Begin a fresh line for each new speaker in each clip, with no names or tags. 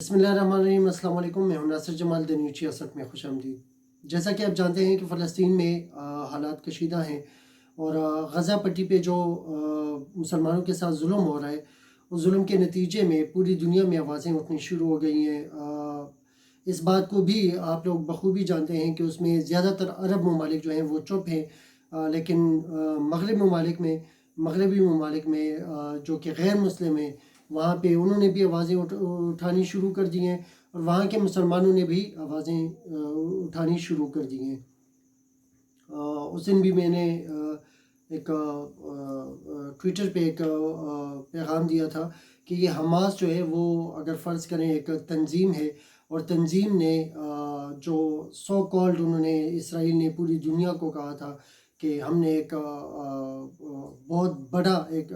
बिस्मिल्लाहिर्रहमानिर्रहीम। अस्सलाम वालेकुम। मैं हूं नासिर जमाल दनीची असद में खुश आमदीद। जैसा कि आप जानते हैं कि फ़लस्तीन में हालात कशीदा हैं और गज़ा पट्टी पे जो मुसलमानों के साथ जुल्म हो रहा है, उस जुल्म के नतीजे में पूरी दुनिया में आवाज़ें उठनी शुरू हो गई हैं। इस बात को भी आप लोग बखूबी जानते हैं कि उसमें ज़्यादातर अरब ममालिक जो हैं वो चुप हैं, लेकिन मगरबी ममालिक में जो कि गैर मुस्लिम हैं, वहाँ पे उन्होंने भी आवाज़ें उठानी शुरू कर दी हैं और वहाँ के मुसलमानों ने भी आवाज़ें उठानी शुरू कर दी हैं। उस दिन भी मैंने एक ट्विटर पे एक पैगाम दिया था कि ये हमास जो है वो अगर फ़र्ज़ करें एक तंजीम है, और तंजीम ने जो सो कॉल्ड उन्होंने इसराइल ने पूरी दुनिया को कहा था कि हमने एक बहुत बड़ा एक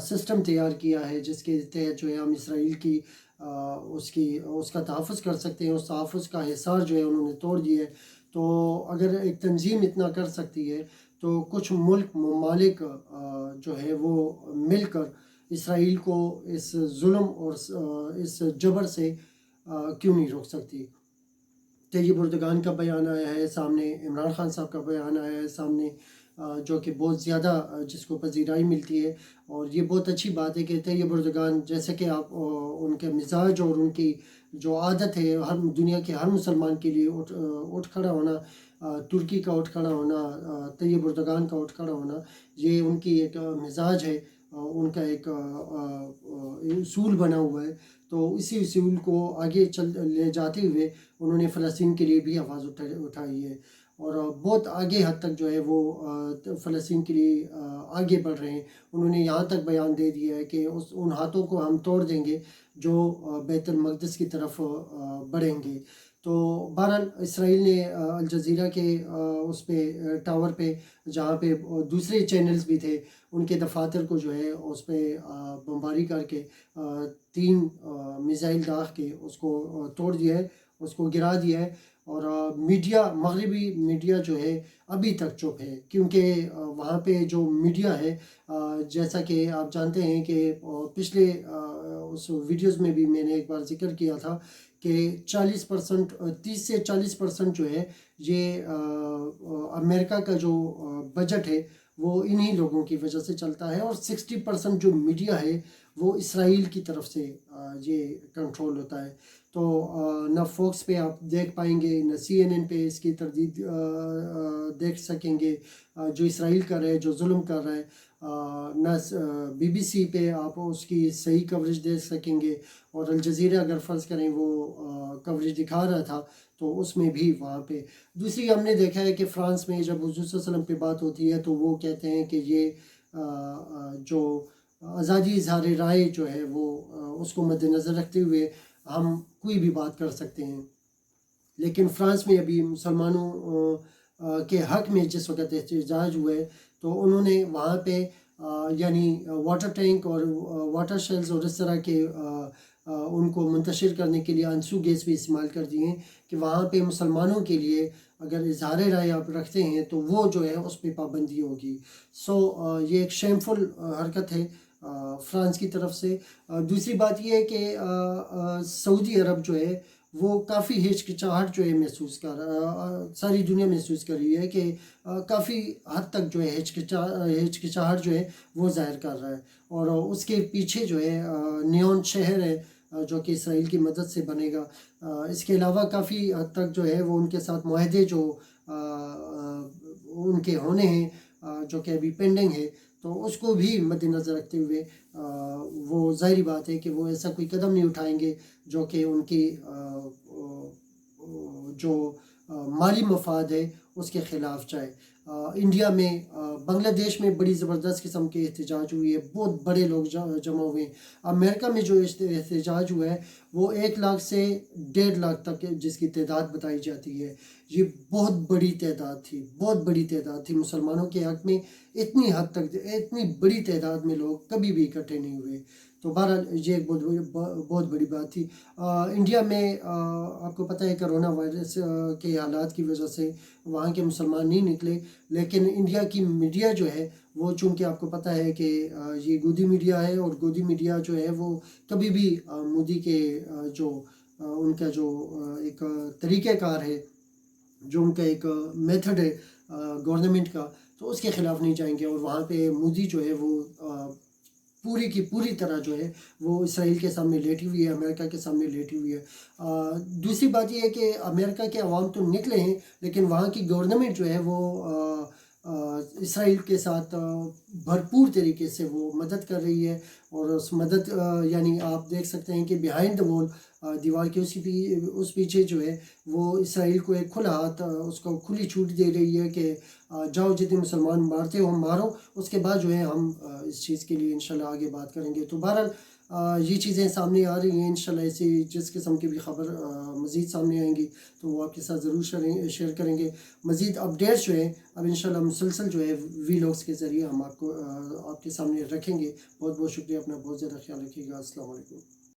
सिस्टम तैयार किया है जिसके तहत जो है हम इसराइल की उसका तहफ़्फ़ुज़ कर सकते हैं, उस तहफ़्फ़ुज़ का हिसार जो है उन्होंने तोड़ दिया है। तो अगर एक तंजीम इतना कर सकती है तो कुछ मुल्क ममालिक जो है वो मिलकर इसराइल को इस जुल्म और इस जबर से क्यों नहीं रोक सकती। तैयब उर्दगान का बयान आया है सामने, इमरान खान साहब का बयान आया है सामने, जो कि बहुत ज़्यादा जिसको पजीराई मिलती है। और ये बहुत अच्छी बात है कि तैयब उर्दगान जैसे कि आप उनके मिजाज और उनकी जो आदत है हर दुनिया के हर मुसलमान के लिए उठ खड़ा होना, तुर्की का उठ खड़ा होना, तैयब उर्दगान का उठ खड़ा होना, ये उनकी एक मिजाज है, उनका एक उसूल बना हुआ है। तो इसी उसूल को आगे चल ले जाते हुए उन्होंने फ़लस्तीन के लिए भी आवाज़ उठाई है और बहुत आगे हद तक जो है वो फ़लस्तीन के लिए आगे बढ़ रहे हैं। उन्होंने यहाँ तक बयान दे दिया है कि उन हाथों को हम तोड़ देंगे जो बैतुल मक़दिस की तरफ बढ़ेंगे। तो बहरहाल इसराइल ने अल जज़ीरा के उस पे टावर पे जहाँ पे दूसरे चैनल्स भी थे, उनके दफातर को जो है उस पे बमबारी करके 3 मिसाइल दाग के उसको तोड़ दिया है, उसको गिरा दिया है। और मगरबी मीडिया जो है अभी तक चुप है, क्योंकि वहाँ पे जो मीडिया है, जैसा कि आप जानते हैं कि पिछले उस वीडियोज़ में भी मैंने एक बार ज़िक्र किया था कि 40% 30 से 40% जो है ये अमेरिका का जो बजट है वो इन्हीं लोगों की वजह से चलता है, और 60% जो मीडिया है वो इसराइल की तरफ से ये कंट्रोल होता है। तो न फॉक्स पे आप देख पाएंगे, न CNN पे इसकी तरदीद देख सकेंगे जो इसराइल कर रहा है, जो जुल्म कर रहा है। न BBC पे आप उसकी सही कवरेज देख सकेंगे, और अल जज़ीरा अगर फ़र्ज़ करें वो कवरेज दिखा रहा था तो उसमें भी वहाँ पे। दूसरी हमने देखा है कि फ़्रांस में जब हुज़ूर सल्लल्लाहु अलैहि वसल्लम पे बात होती है तो वो कहते हैं कि ये जो आज़ादी इज़हार राय जो है वो उसको मद्देनज़र रखते हुए हम कोई भी बात कर सकते हैं। लेकिन फ़्रांस में अभी मुसलमानों के हक़ में जिस वक़्त एहतजाज हुए तो उन्होंने वहाँ पे यानी वाटर टैंक और वाटर शेल्स और इस तरह के उनको मुंतशिर करने के लिए आंसू गैस भी इस्तेमाल कर दिए हैं कि वहाँ पे मुसलमानों के लिए अगर इज़हार राय आप रखते हैं तो वो जो है उस पर पाबंदी होगी। ये एक शेमफुल हरकत है फ़्रांस की तरफ से। दूसरी बात ये है कि सऊदी अरब जो है वो काफ़ी हिचकिचाहट जो है महसूस कर सारी दुनिया महसूस कर रही है कि काफ़ी हद तक जो है हिचकिचाहट जो है वो ज़ाहिर कर रहा है। और उसके पीछे जो है नियॉन शहर है जो कि इसराइल की मदद से बनेगा। इसके अलावा काफ़ी हद तक जो है वो उनके साथ मुआहदे जो उनके होने हैं जो कि अभी पेंडिंग है, तो उसको भी मद्देनज़र रखते हुए वो ज़ाहिर बात है कि वो ऐसा कोई कदम नहीं उठाएंगे जो कि उनकी जो माली मफाद है उसके ख़िलाफ़ जाए। इंडिया में बांग्लादेश में बड़ी ज़बरदस्त किस्म की एहतजाज हुई है, बहुत बड़े लोग जमा हुए हैं। अमेरिका में जो एहतजाज हुआ है वो 1 लाख से 1.5 लाख तक जिसकी तादाद बताई जाती है। ये बहुत बड़ी तादाद थी, बहुत बड़ी तादाद थी मुसलमानों के हक़ में। इतनी हद तक इतनी बड़ी तादाद में लोग कभी भी इकट्ठे नहीं हुए। तो बहरहाल ये एक बहुत बड़ी बात थी। इंडिया में आपको पता है कोरोना वायरस के हालात की वजह से वहाँ के मुसलमान नहीं निकले, लेकिन इंडिया की मीडिया जो है وہ چونکہ آپ کو پتہ ہے کہ یہ گودی میڈیا ہے، اور گودی میڈیا جو ہے وہ کبھی بھی مودی کے جو ان کا جو ایک طریقہ کار ہے، جو ان کا ایک میتھڈ ہے گورنمنٹ کا، تو اس کے خلاف نہیں جائیں گے. اور وہاں پہ مودی جو ہے وہ پوری کی پوری طرح جو ہے وہ اسرائیل کے سامنے لیٹی ہوئی ہے، امریکہ کے سامنے لیٹی ہوئی ہے. دوسری بات یہ ہے کہ امریکہ کے عوام تو نکلے ہیں، لیکن وہاں کی گورنمنٹ جو ہے وہ اسرائیل کے ساتھ بھرپور طریقے سے وہ مدد کر رہی ہے. اور اس مدد یعنی آپ دیکھ سکتے ہیں کہ بیہائنڈ دا وال، دیوار کے اس پیچھے جو ہے وہ اسرائیل کو ایک کھلا ہاتھ، اس کو کھلی چھوٹ دے رہی ہے کہ جاؤ جتنے مسلمان مارتے ہو مارو، اس کے بعد جو ہے ہم اس چیز کے لیے انشاءاللہ آگے بات کریں گے. تو بہرحال یہ چیزیں سامنے آ رہی ہیں. انشاءاللہ ایسی جس قسم کی بھی خبر مزید سامنے آئیں گی تو وہ آپ کے ساتھ ضرور شیئر کریں گے. مزید اپڈیٹس جو ہیں اب انشاءاللہ مسلسل جو ہے وی لاگس کے ذریعے ہم آپ کے سامنے رکھیں گے. بہت بہت شکریہ، اپنا بہت زیادہ خیال رکھیے گا. السلام علیکم.